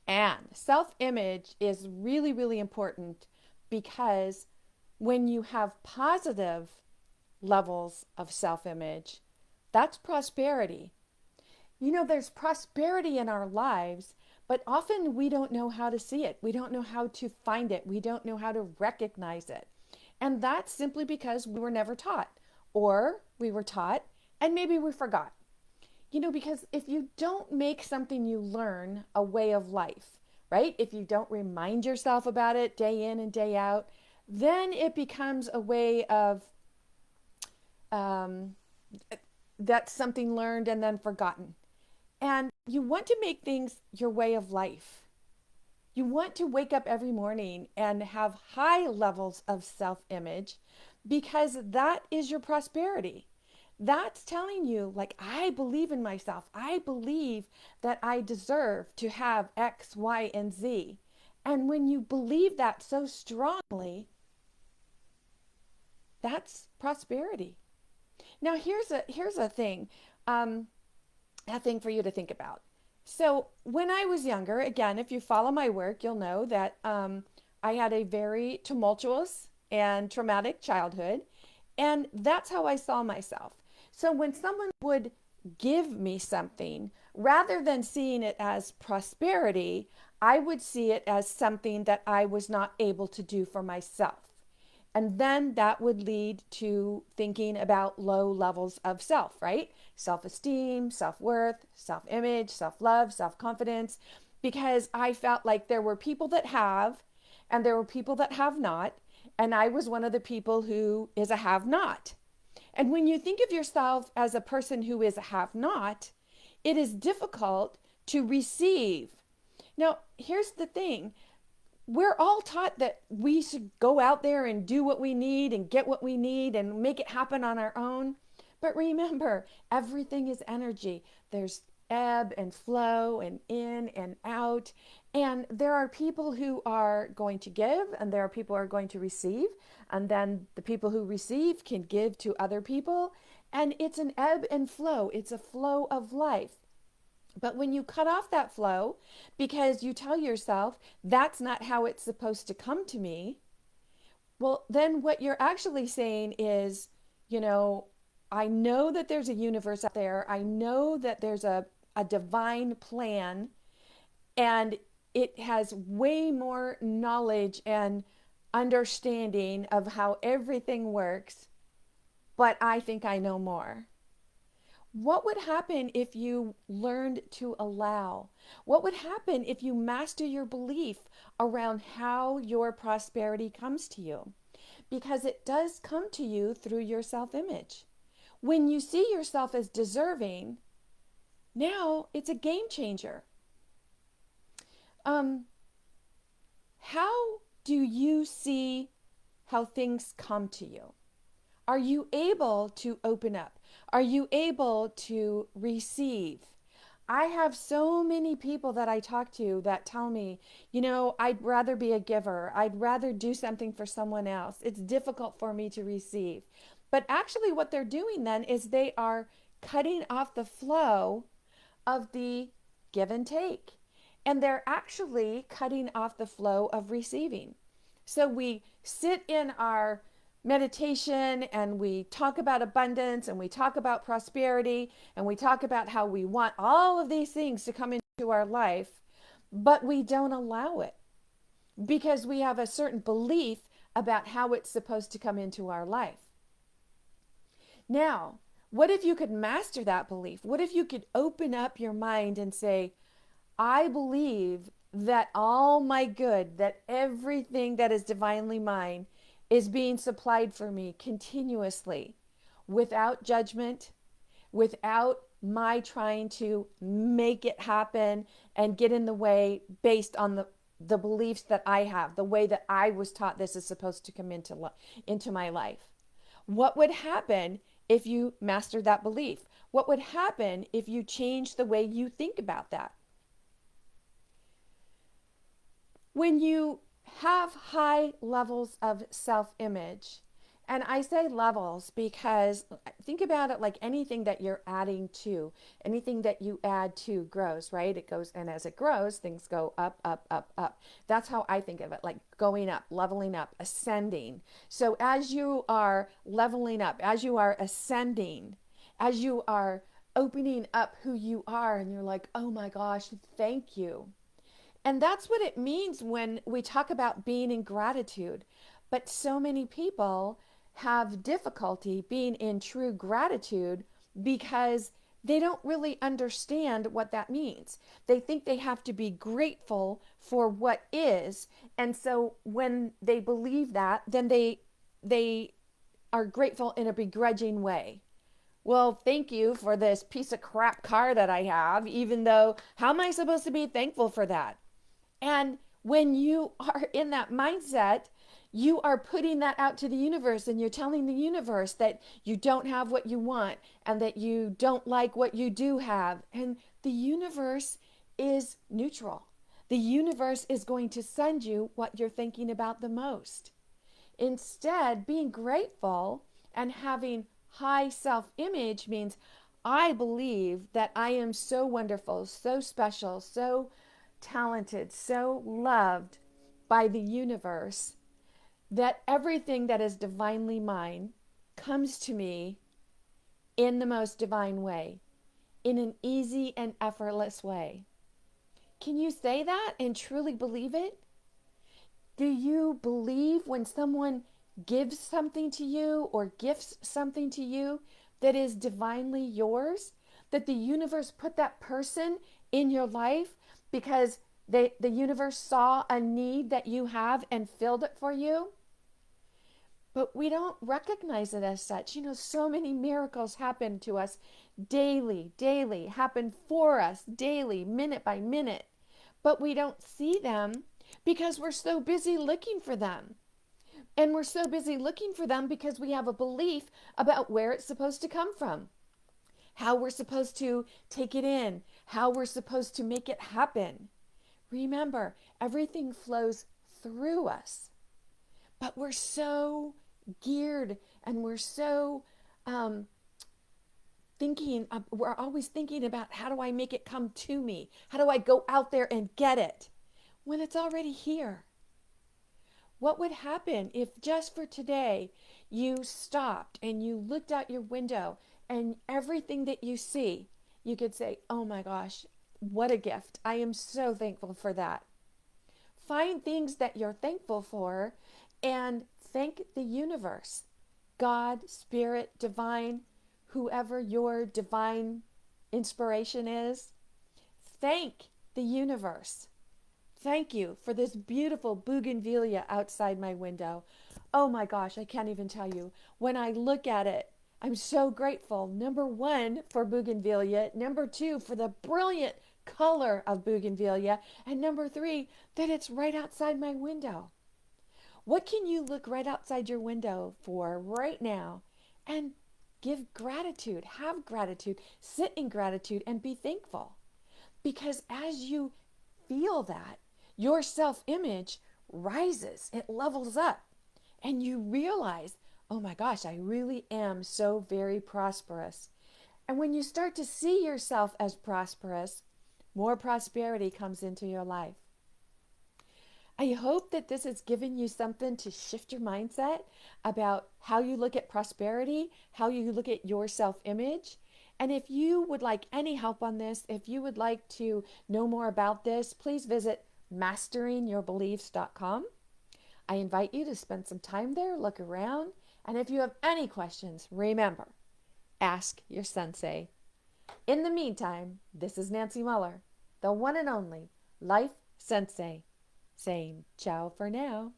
And self-image is really, really important because when you have positive levels of self-image, that's prosperity. There's prosperity in our lives, but often we don't know how to see it. We don't know how to find it. We don't know how to recognize it. And that's simply because we were never taught, or we were taught and maybe we forgot. Because if you don't make something you learn a way of life, right? If you don't remind yourself about it day in and day out, then it becomes a way of um, that's something learned and then forgotten. And you want to make things your way of life. You want to wake up every morning and have high levels of self image because that is your prosperity. That's telling you, like, I believe in myself. I believe that I deserve to have X, Y, and Z. And when you believe that so strongly, that's prosperity. Now, here's um, a thing for you to think about. So when I was younger, again, if you follow my work, you'll know that I had a very tumultuous and traumatic childhood, and that's how I saw myself. So when someone would give me something, rather than seeing it as prosperity, I would see it as something that I was not able to do for myself. And then that would lead to thinking about low levels of self, right? Self-esteem, self-worth, self-image, self-love, self-confidence, because I felt like there were people that have and there were people that have not. And I was one of the people who is a have not. And when you think of yourself as a person who is a have not, it is difficult to receive. Now, here's the thing, we're all taught that we should go out there and do what we need and get what we need and make it happen on our own. But remember, everything is energy. There's ebb and flow and in and out. And there are people who are going to give and there are people who are going to receive. And then the people who receive can give to other people. And it's an ebb and flow. It's a flow of life. But when you cut off that flow because you tell yourself that's not how it's supposed to come to me, well, then what you're actually saying is, you know, I know that there's a universe out there. I know that there's a divine plan, and it has way more knowledge and understanding of how everything works, but I think I know more. What would happen if you learned to allow? What would happen if you master your belief around how your prosperity comes to you? Because it does come to you through your self-image. When you see yourself as deserving, now it's a game changer. Um, how do you see how things come to you? Are you able to open up? Are you able to receive? I have so many people that I talk to that tell me, I'd rather be a giver. I'd rather do something for someone else. It's difficult for me to receive. But actually, what they're doing then is they are cutting off the flow of the give and take. And they're actually cutting off the flow of receiving. So we sit in our meditation and we talk about abundance and we talk about prosperity and we talk about how we want all of these things to come into our life, but we don't allow it because we have a certain belief about how it's supposed to come into our life. Now, what if you could master that belief? What if you could open up your mind and say, I believe that all my good, that everything that is divinely mine is being supplied for me continuously without judgment, without my trying to make it happen and get in the way based on the beliefs that I have, the way that I was taught this is supposed to come into my life. What would happen if you mastered that belief? What would happen if you changed the way you think about that? When you have high levels of self-image And I say levels because think about it like anything that you're adding to, anything that you add to grows, right? It goes, and as it grows, things go up, up, up, up. That's how I think of it, like going up, leveling up, ascending. So as you are leveling up, as you are ascending, as you are opening up who you are, and you're like, oh my gosh, thank you. And that's what it means when we talk about being in gratitude. But so many people have difficulty being in true gratitude because they don't really understand what that means. They think they have to be grateful for what is. And so when they believe that, then they are grateful in a begrudging way. Well, thank you for this piece of crap car that I have, even though how am I supposed to be thankful for that? And when you are in that mindset, you are putting that out to the universe and you're telling the universe that you don't have what you want and that you don't like what you do have. And the universe is neutral. The universe is going to send you what you're thinking about the most. Instead, being grateful and having high self image means I believe that I am so wonderful, so special, so talented, so loved by the universe that everything that is divinely mine comes to me in the most divine way, in an easy and effortless way. Can you say that and truly believe it? Do you believe when someone gives something to you or gifts something to you that is divinely yours? That the universe put that person in your life because the universe saw a need that you have and filled it for you? But we don't recognize it as such. You know, so many miracles happen to us daily, daily, happen for us daily, minute by minute. But we don't see them because we're so busy looking for them. And we're so busy looking for them because we have a belief about where it's supposed to come from, how we're supposed to take it in, how we're supposed to make it happen. Remember, everything flows through us, but we're so geared and we're so we're always thinking about how do I make it come to me? How do I go out there and get it when it's already here? What would happen if just for today you stopped and you looked out your window and everything that you see, you could say, oh my gosh, what a gift. I am so thankful for that. Find things that you're thankful for and thank the universe, God, Spirit, Divine, whoever your divine inspiration is. Thank the universe. Thank you for this beautiful bougainvillea outside my window. Oh my gosh, I can't even tell you. When I look at it, I'm so grateful. Number one, for bougainvillea. Number two, for the brilliant color of bougainvillea. And number three, that it's right outside my window. What can you look right outside your window for right now and give gratitude, have gratitude, sit in gratitude and be thankful? Because as you feel that, your self-image rises, it levels up, and you realize, oh my gosh, I really am so very prosperous. And when you start to see yourself as prosperous, more prosperity comes into your life. I hope that this has given you something to shift your mindset about how you look at prosperity, how you look at your self-image. And if you would like any help on this, if you would like to know more about this, please visit masteringyourbeliefs.com. I invite you to spend some time there, look around, and if you have any questions, remember, ask your sensei. In the meantime, this is Nancy Muller, the one and only Life Sensei, saying ciao for now.